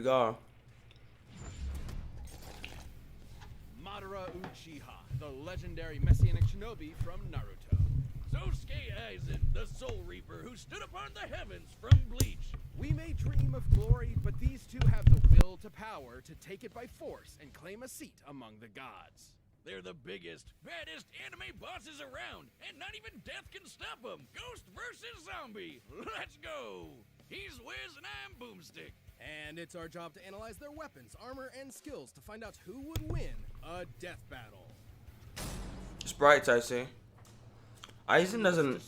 we go. Madara Uchiha, the legendary messianic shinobi from Naruto. Sosuke Aizen, the Soul Reaper who stood upon the heavens from Bleach. We may dream of glory, but these two have the will to power to take it by force and claim a seat among the gods. They're the biggest, baddest anime bosses around, and not even death can stop them. Ghost versus zombie. Let's go. He's Wiz and I'm Boomstick. And it's our job to analyze their weapons, armor, and skills to find out who would win a death battle. Sprites, I see. Aizen doesn't.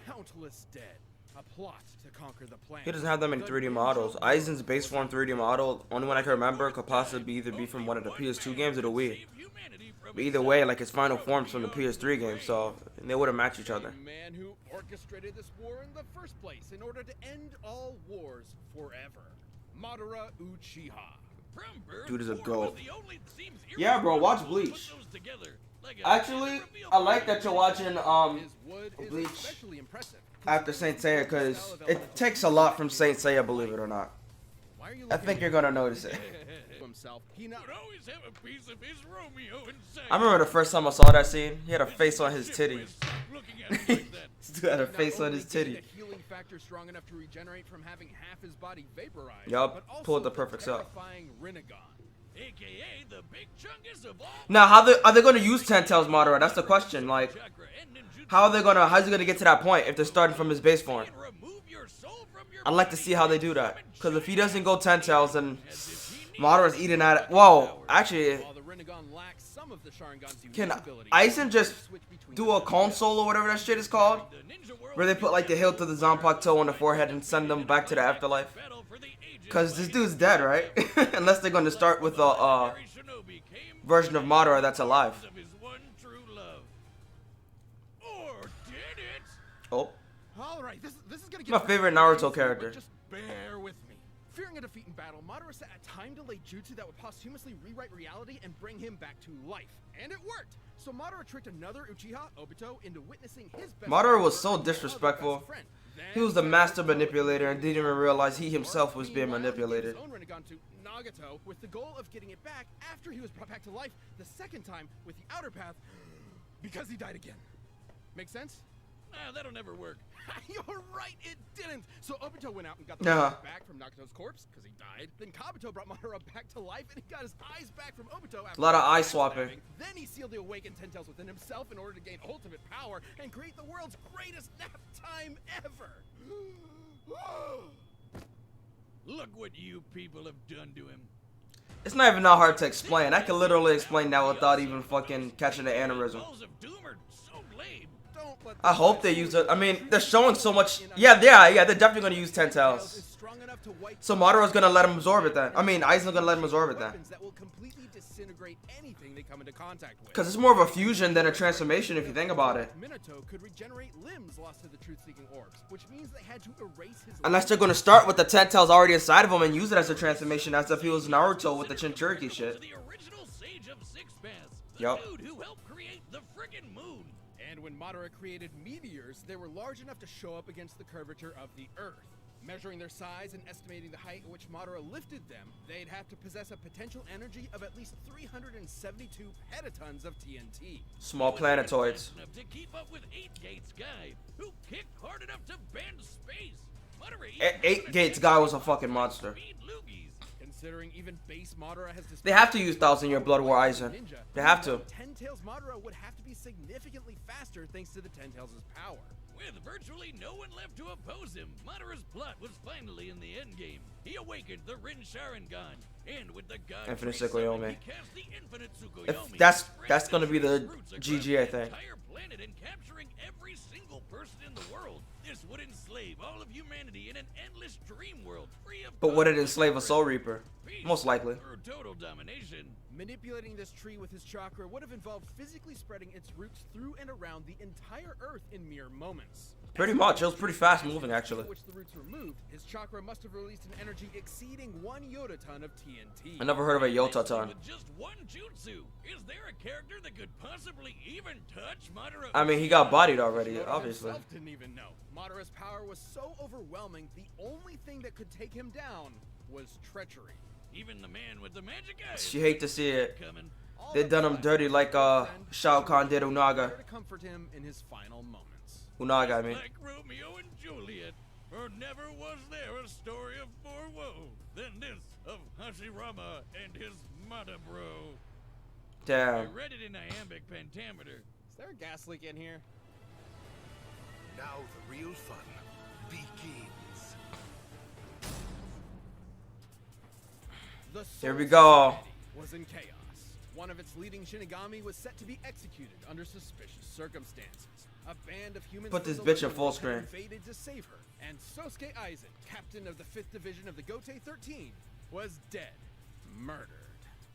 Countless dead. A plot to conquer the planet. He doesn't have them in 3D models. Aizen's base form 3D model, only one I can remember, could possibly either be from one of the PS2 games or the Wii. But either way, like his final form's from the PS3 game, so they wouldn't match each other. Man who orchestrated this war in the first place in order to end all wars forever. Madara Uchiha. Dude is a goat. Yeah, bro, watch Bleach. Actually, I like that you're watching Bleach after Saint Seiya, because it takes a lot from Saint Seiya, believe it or not. I think you're gonna notice it. I remember the first time I saw that scene, he had a face on his titty. He had a face on his titty. Yup, pulled the perfect shot. Now, are they gonna use Ten Tails Madara? That's the question. Like, how's he gonna get to that point if they're starting from his base form? I'd like to see how they do that. Because if he doesn't go 10 tails, then Madara's eating at it. Whoa, actually, can Aizen just do a console or whatever that shit is called? Where they put like the hilt of the Zanpakuto on the forehead and send them back to the afterlife? Because this dude's dead, right? Unless they're going to start with a version of Madara that's alive. Oh. Alright, this is gonna get my favorite Naruto character. Just bear with me. Fearing a defeat in battle, Madara set a time-delayed jutsu that would posthumously rewrite reality and bring him back to life. And it worked! So Madara tricked another Uchiha, Obito, into witnessing his best Madara was so disrespectful. He was the master manipulator and didn't even realize he himself was being manipulated. Nagato with the goal of getting it back after he was brought back to life the second time with the outer path because he died again. Make sense? That'll never work. You're right, it didn't. So Obito went out and got the power back from Nagato's corpse because he died. Then Kabuto brought Madara back to life and he got his eyes back from Obito after a lot of eye swapping. Then he sealed the awakened Ten Tails within himself in order to gain ultimate power and create the world's greatest nap time ever. Look what you people have done to him. It's not even that hard to explain. I can literally explain that without even fucking catching the aneurysm. I hope they use it. I mean, they're showing so much. Yeah, they're definitely going to use 10 tails. So Madara's going to let him absorb it then. I mean, Aizen's going to let him absorb it then. Because it's more of a fusion than a transformation if you think about it. Unless they're going to start with the 10 tails already inside of him and use it as a transformation as if he was Naruto with the Jinchuriki shit. Yup. And when Madara created meteors, they were large enough to show up against the curvature of the Earth. Measuring their size and estimating the height at which Madara lifted them, they'd have to possess a potential energy of at least 372 petatons of TNT. Small planetoids. To keep up with 8 Gates guy, who kicked hard enough to bend space. 8 Gates guy was a fucking monster. Considering even base Madara has they have to use 1000-year Blood War Aizen. They have to. 10 Tails Madara would have to be significantly faster thanks to the 10 Tails' power. With virtually no one left to oppose him, Madara's plot was finally in the endgame. He awakened the Rin Sharingan, and with the god Infinite Tsukuyomi. he cast the Infinite Tsukuyomi. If that's gonna be the GG, I think. Planet and capturing every single person in the world. This would enslave all of humanity in an endless dream world free of. But would it enslave a Soul Reaper? Most likely. For total domination. Manipulating this tree with his chakra would have involved physically spreading its roots through and around the entire Earth in mere moments. Pretty much. It was pretty fast moving, actually. Which the roots removed, his chakra must have released an energy exceeding 1 yotaton of TNT. I never heard of a yotaton. With just one jutsu, is there a character that could possibly even touch Madara? I mean, he got bodied already, obviously. Didn't even know. Madara's power was so overwhelming, the only thing that could take him down was treachery. Even the man with the magic eyes. You hate to see it. Coming. All They that done him left dirty was like his friend, Shao Kahn did there Unaga. to comfort him in his final moments. Unaga, I mean. Like Romeo and Juliet. For never was there a story of more woe than this of Hashirama and his mother bro. I Damn. read it in iambic pentameter. Is there a gas leak in here? Now the real fun begins. The Here we Soul go. Society was in chaos. One of its leading Shinigami was set to be executed under suspicious circumstances. A band of humans Put from this the bitch in Liverpool full had screen. invaded to save her, and Sosuke Aizen, captain of the 5th Division of the Gotei 13, was dead. Murdered.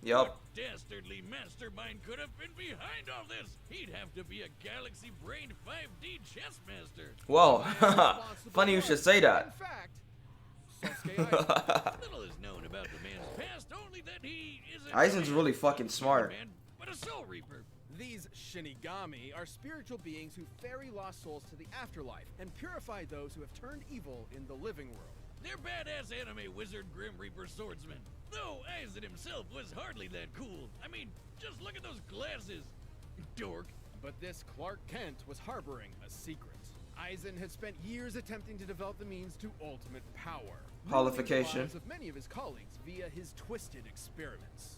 Yup. Dastardly mastermind could have been behind all this. He'd have to be a galaxy-brained 5D chess master. Well, The man responsible funny you was, should say that. In fact, Sosuke Aizen. Little is known about the man's past, only that he isn't Aizen's a really man, fucking smart. man, but a soul reaper. These Shinigami are spiritual beings who ferry lost souls to the afterlife and purify those who have turned evil in the living world. They're badass anime wizard Grim Reaper swordsmen. Though Aizen himself was hardly that cool. I mean, just look at those glasses. Dork. But this Clark Kent was harboring a secret. Aizen had spent years attempting to develop the means to ultimate power, ruining the Holification. lives of many of his colleagues via his twisted experiments.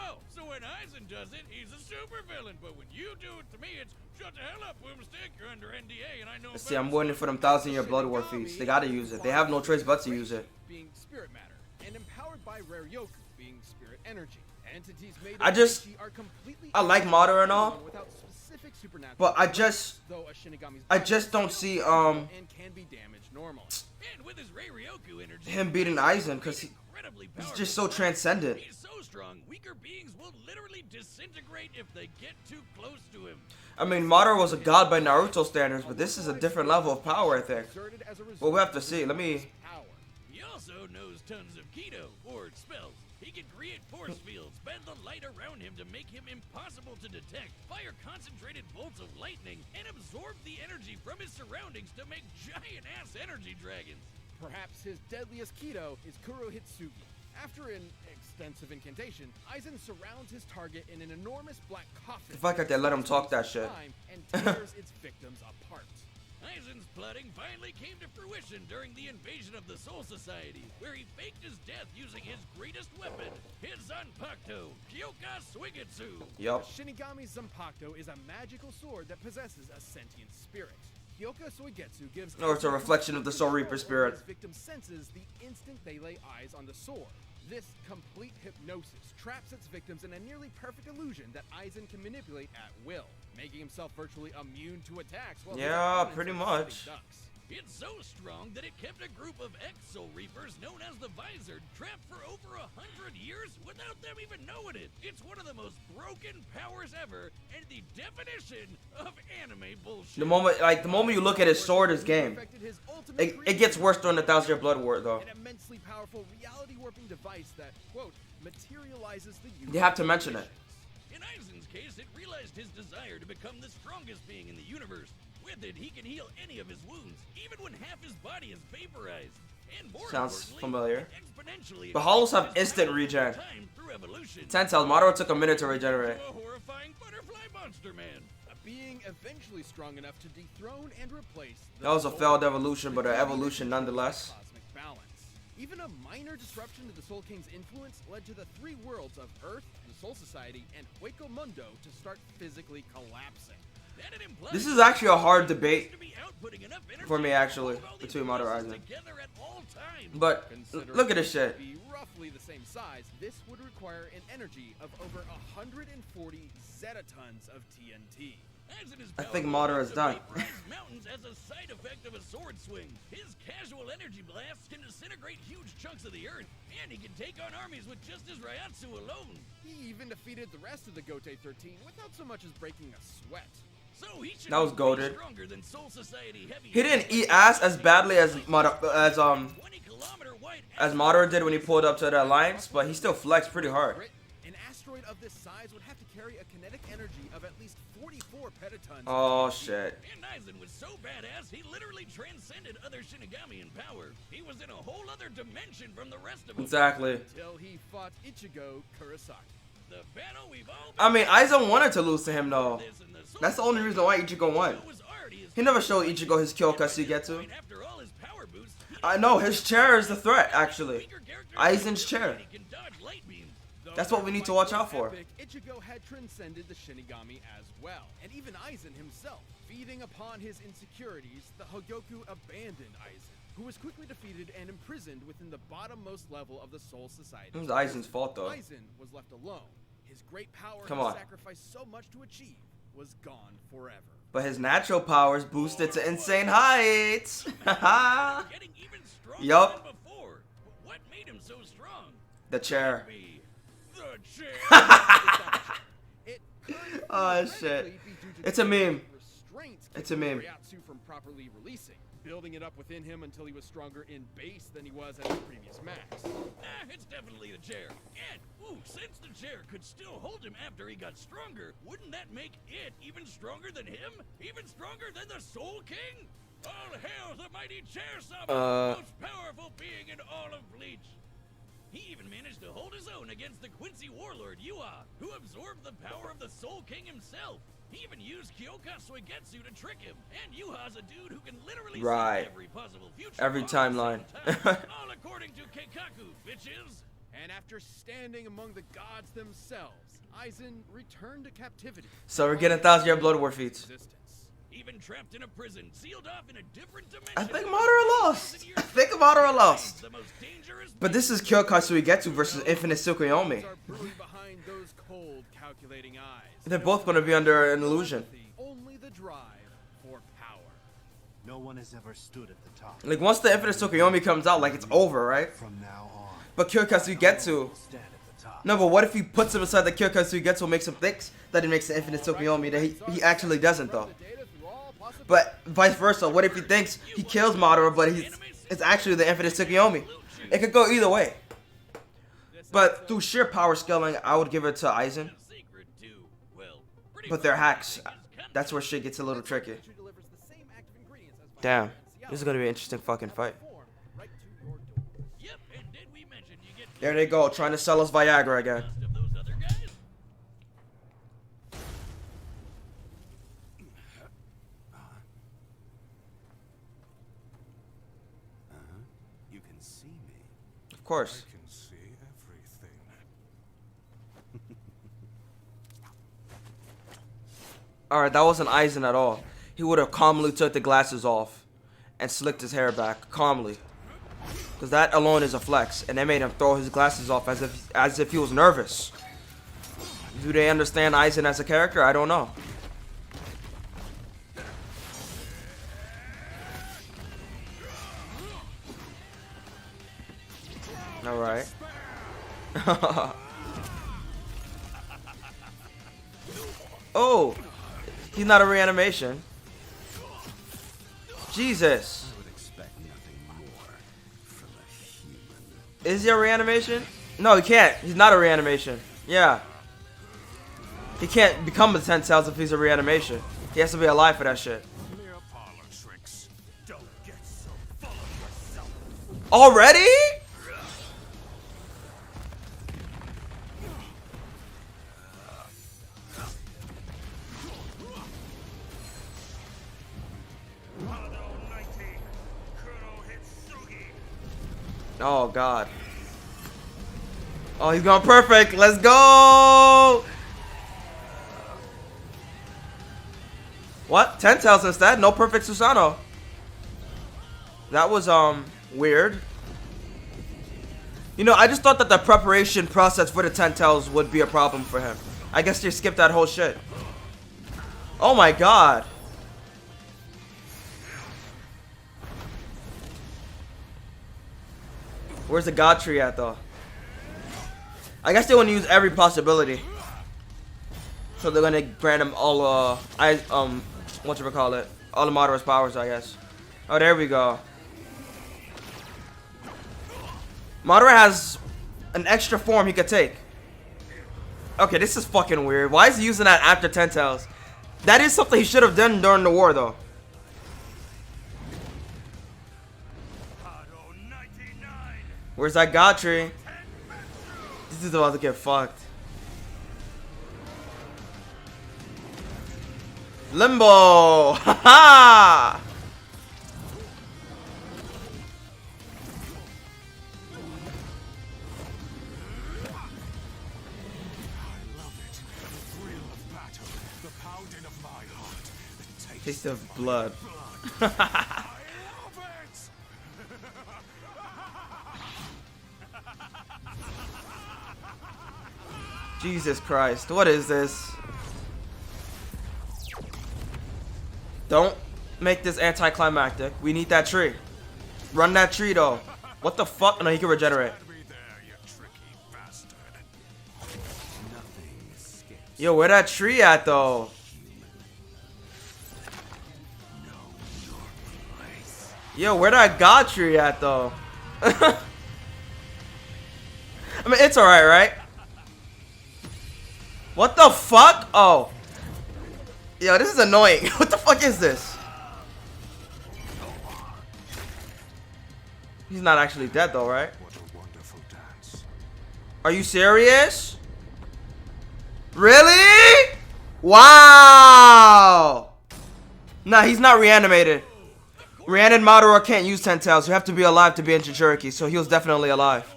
Oh, so when Aizen does it, he's a supervillain. But when you do it to me, it's shut the hell up, Boomstick. You're under NDA, and I know. See, I'm waiting for them 1,000-year blood war feats. They gotta use it. They have no choice but to use it. Being spirit matter, and empowered by Rare Yoku, being spirit energy. Entities made I of just- energy are completely I like Madara and all, without specific supernatural but I powers, just though a Shinigami's I body just is don't still see, powerful and can be damaged normally. And with his Ryoku energy, him beating Aizen, because incredibly he's powerful. just so transcendent. He's so strong, weaker beings will literally disintegrate if they get too close to him. I mean, Madara was a god by Naruto standards, but this is a different level of power, I think. Exerted as a Well, we have to result see. of Let me- his power. He also knows tons of Keto, or spells. He can create force fields, bend the light around him to make him impossible to detect, fire concentrated bolts of lightning, and absorb the energy from his surroundings to make giant-ass energy dragons. Perhaps his deadliest Keto is Kurohitsugi. After an extensive incantation, Aizen surrounds his target in an enormous black coffin. The fact that they let him talk that shit. And tears its victims apart. Aizen's plotting finally came to fruition during the invasion of the Soul Society, where he faked his death using his greatest weapon, his Zanpakuto, Kyoka Suigetsu. Yup. Shinigami Zanpakuto is a magical sword that possesses a sentient spirit. Kyoka Suigetsu gives No, it's a reflection of the Soul Reaper spirit. His victim senses the instant they lay eyes on the sword. This complete hypnosis traps its victims in a nearly perfect illusion that Aizen can manipulate at will, making himself virtually immune to attacks. While his Yeah, opponents pretty are much. sitting ducks. It's so strong that it kept a group of ex-Soul Reapers known as the Visor trapped for over 100 years without them even knowing it. It's one of the most broken powers ever, and the definition of anime bullshit. The moment you look at his sword, his game. Perfected his ultimate It gets creation, worse during the 1,000-year blood war, though. an immensely powerful reality-warping device that, quote, materializes the universe. You have to mention it. In Aizen's case, it realized his desire to become the strongest being in the universe. With it, he can heal any of his wounds, even when half his body is vaporized. And more Sounds importantly, familiar. it exponentially But Hollows have expands his instant power regen. over time through evolution. Tentacles, Madara took a minute to regenerate. To a horrifying butterfly monster man. A being eventually strong enough to dethrone and replace the That was a soul failed King, evolution, but an the evolution dominant nonetheless. cosmic balance. Even a minor disruption to the Soul King's influence led to the three worlds of Earth, the Soul Society, and Hueco Mundo to start physically collapsing. That it implies This is actually a hard to debate be outputting enough energy for me, to actually, hold all these between Madara pieces and Aizen. together at all times. But Considering look at this it would shit. be roughly the same size, this would require an energy of over 140 zetatons of TNT. Aizen is I think powerful Madara is enough to done. vaporize mountains as a side effect of a sword swing. His casual energy blasts can disintegrate huge chunks of the earth, and he can take on armies with just his Ryatsu alone. He even defeated the rest of the Gotei 13 without so much as breaking a sweat. So he should That was be way goated. stronger than Soul Society heavy. He didn't eat ass as badly as Madara did when he pulled up to the alliance, but he still flexed pretty hard. An asteroid of this size would have to carry a kinetic energy of at least 44 petatons. Oh shit. And Aizen was so badass, he literally transcended other Shinigami in power. He was in a whole other dimension from the rest of them. Exactly. Until he fought Ichigo Kurosaki. The battle we've all I mean, Aizen wanted to lose to him though. That's the only reason why Ichigo won. He never showed Ichigo his Kyoka Suigetsu. After all his power boosts, I know, his chair is the threat, actually. Aizen's chair. he can dodge light beams. That's what we need to watch out for. Epic, Ichigo had transcended the Shinigami as well, and even Aizen himself. Feeding upon his insecurities, the Hogyoku abandoned Aizen, who was quickly defeated and imprisoned within the bottommost level of the Soul Society. It was Aizen's fault though. Aizen was left alone. His great power Come he on. sacrificed so much to achieve was gone forever. But his natural powers boosted to insane heights. Getting even stronger Yup. than before. But what made him so strong? The chair. Me. The chair. It could Oh, theoretically shit. be due to It's a the meme. restraints It's a keeping meme. Ryatsu from properly releasing, building it up within him until he was stronger in base than he was at his previous max. It's definitely the chair. And, since the chair could still hold him after he got stronger, wouldn't that make it even stronger than him? Even stronger than the Soul King? All hail the mighty Chair Summoner, most powerful being in all of Bleach. He even managed to hold his own against the Quincy warlord Yua, who absorbed the power of the Soul King himself. He even used Kyoka Suigetsu to trick him, and Yuha's a dude who can literally Right. see every possible future. Every all at the timeline. same time, all according to Keikaku, bitches. And after standing among the gods themselves, Aizen returned to captivity. So we're getting 1,000-year Blood War feats. Resistance. Even trapped in a prison, sealed off in a different dimension. I think Madara lost. I think Madara lost. The most dangerous But this is Kyoka Suigetsu versus Infinite Tsukuyomi. Are brewing behind those cold, calculating eyes. They're both going to be under an illusion. Only the drive for power. No one has ever stood at the top. Like, once the Infinite Tsukuyomi comes out, like, it's over, right? From now on, But Kyoka Suigetsu... stand at the top. No, but what if he puts him inside the Kyoka Suigetsu, makes him think that he makes the Infinite Tsukuyomi, that he actually doesn't, though. But vice versa, what if he thinks he kills Madara, but it's actually the Infinite Tsukuyomi? It could go either way. But through sheer power scaling, I would give it to Aizen. secret to, well, pretty But they're hacks. That's where shit gets a little tricky. Damn. This is going to be an interesting fucking fight. Yep, and did we mention you get There they go, trying to sell us Viagra again. most of those other guys? You can see me. Of course. can see everything. Alright, that wasn't Aizen at all. He would have calmly took the glasses off and slicked his hair back calmly. Because that alone is a flex. And they made him throw his glasses off as if he was nervous. Do they understand Aizen as a character? I don't know. Alright. Oh! He's not a reanimation. Jesus. I would expect nothing more from a human. Is he a reanimation? No, he can't. He's not a reanimation. Yeah. He can't become the 10 cells if he's a reanimation. He has to be alive for that shit. Mere parlor tricks. Don't get so full of yourself. Already? Oh god. Oh, he's going perfect. Let's go. What? 10 tails instead? No perfect Susano. That was weird. You know, I just thought that the preparation process for the 10 tails would be a problem for him. I guess they skipped that whole shit. Oh my god. Where's the god tree at though? I guess they want to use every possibility. So they're gonna grant him all whatchamacallit, all the Madara's powers, I guess. Oh, there we go. Madara has an extra form he could take. Okay, this is fucking weird. Why is he using that after 10 tails? That is something he should have done during the war, though. Where's that God tree? This is about to get fucked. Limbo! Haha! Taste of blood. Jesus Christ, what is this? Don't make this anticlimactic. We need that tree. Run that tree though. What the fuck? No, he can regenerate. Yo, where that tree at though? Yo, where that God tree at though? I mean, it's alright, right? What the fuck? Oh. Yo, this is annoying. What the fuck is this? He's not actually dead though, right? Are you serious? Really? Wow. Nah, he's not reanimated. Reanimated Madara can't use 10 tails. You have to be alive to be in Jinchuriki, so he was definitely alive.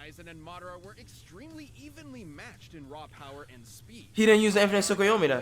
Aizen and Madara were extremely evenly matched in raw power and speed. He didn't use the Infinite Tsukuyomi then.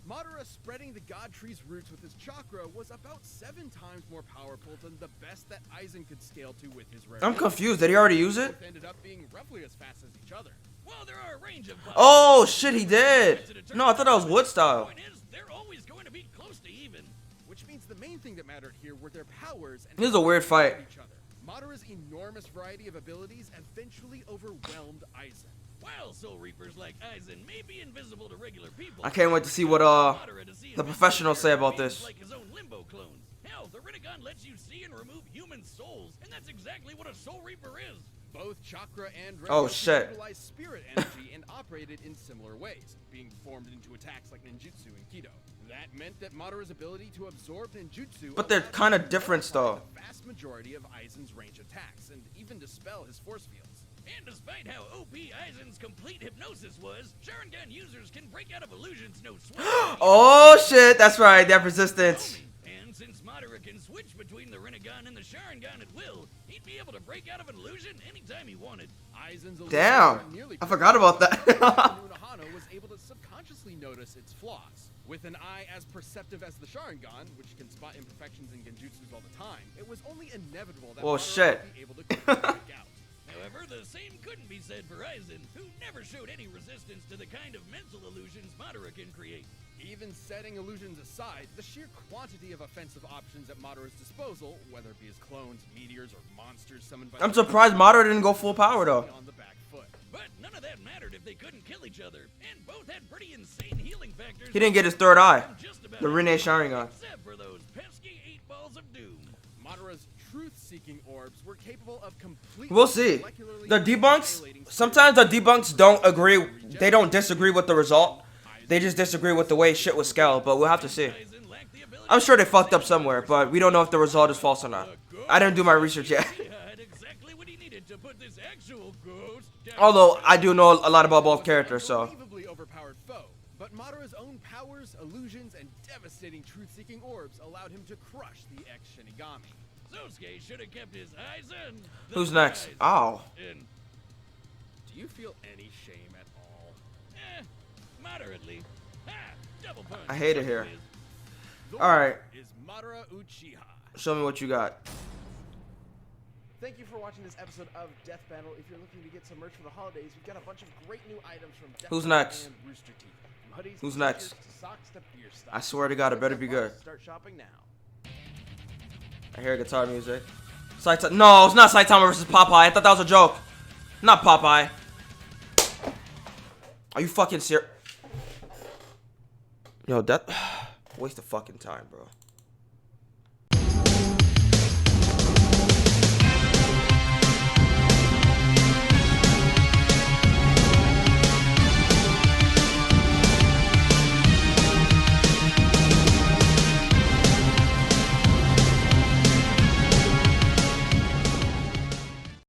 Madara spreading the God Tree's roots with his chakra was about 7 times more powerful than the best that Aizen could scale to with his rare. I'm confused. Did he already use it? Both ended up being roughly as fast as each other. Well, there are a range of Oh shit, he did. No, I thought that was wood style. point is, they're always going to be close to even. Which means the main thing that mattered here were their powers and This is a weird fight. each other. Madara's enormous variety of abilities eventually overwhelmed Aizen. While Soul Reapers like Aizen may be invisible to regular people, I can't wait to see what Madara to see the him professionals say about beings this. like his own limbo clones. Hell, the Rinnegan lets you see and remove human souls, and that's exactly what a Soul Reaper is. Both chakra and Oh, Rinnegan shit. utilized spirit energy and operated in similar ways, being formed into attacks like ninjutsu and kido. That meant that Madara's ability to absorb ninjutsu, But they're allowed kinda him to different, nullify though. the vast majority of Aizen's range attacks, and even dispel his force fields. And despite how OP Aizen's complete hypnosis was, Sharingan users can break out of illusions no sweat. Oh shit, that's right, they have resistance. And since Madara can switch between the Rinnegan and the Sharingan at will, he'd be able to break out of an illusion anytime he wanted. Aizen's illusions Damn, were nearly I forgot about that. Unohana was able to subconsciously notice its flaws. With an eye as perceptive as the Sharingan, which can spot imperfections in genjutsus all the time, it was only inevitable that Well, Madara shit. would be able to quickly break out. However, the same couldn't be said for Aizen, who never showed any resistance to the kind of mental illusions Madara can create. Even setting illusions aside, the sheer quantity of offensive options at Madara's disposal, whether it be his clones, meteors, or monsters summoned by I'm surprised Madara didn't go full power though. on the back foot. But none of that mattered if they couldn't kill each other, and both had pretty insane healing factors. He didn't get his third eye. from just about The Rinne everything, Sharingan. Except for those pesky 8 balls of doom. Madara's truth-seeking orbs were capable of completely We'll see. molecularly The debunks, annihilating sometimes the debunks don't agree, they don't disagree with the result. They just disagree with the way shit was scaled, but we'll have to see. Aizen lacked the ability I'm sure they fucked up somewhere, but we don't know if the result is false or not. I didn't do my research yet. He had exactly what he needed to put this actual ghost down. Although I do know a lot about both characters, so. Unbelievably overpowered foe, but Madara's own powers, illusions, and devastating truth-seeking orbs allowed him to crush the ex-Shinigami. Sosuke should have kept his eyes in. the Who's next? prize. Oh. In. Do you feel any shame at all? Moderately. Ha! Double punch. I hate it here. The Alright. winner is Madara Uchiha. Show me what you got. Thank you for watching this episode of Death Battle. If you're looking to get some merch for the holidays, we've got a bunch of great new items from Death Who's Battle next? and Rooster Teeth. From hoodies Who's to next? t-shirts to socks to beer stuff. I swear to God, it better be good. Start shopping now. I hear guitar music. No, it's not Saitama versus Popeye. I thought that was a joke. Not Popeye. Are you fucking serious? Yo, that waste of fucking time, bro.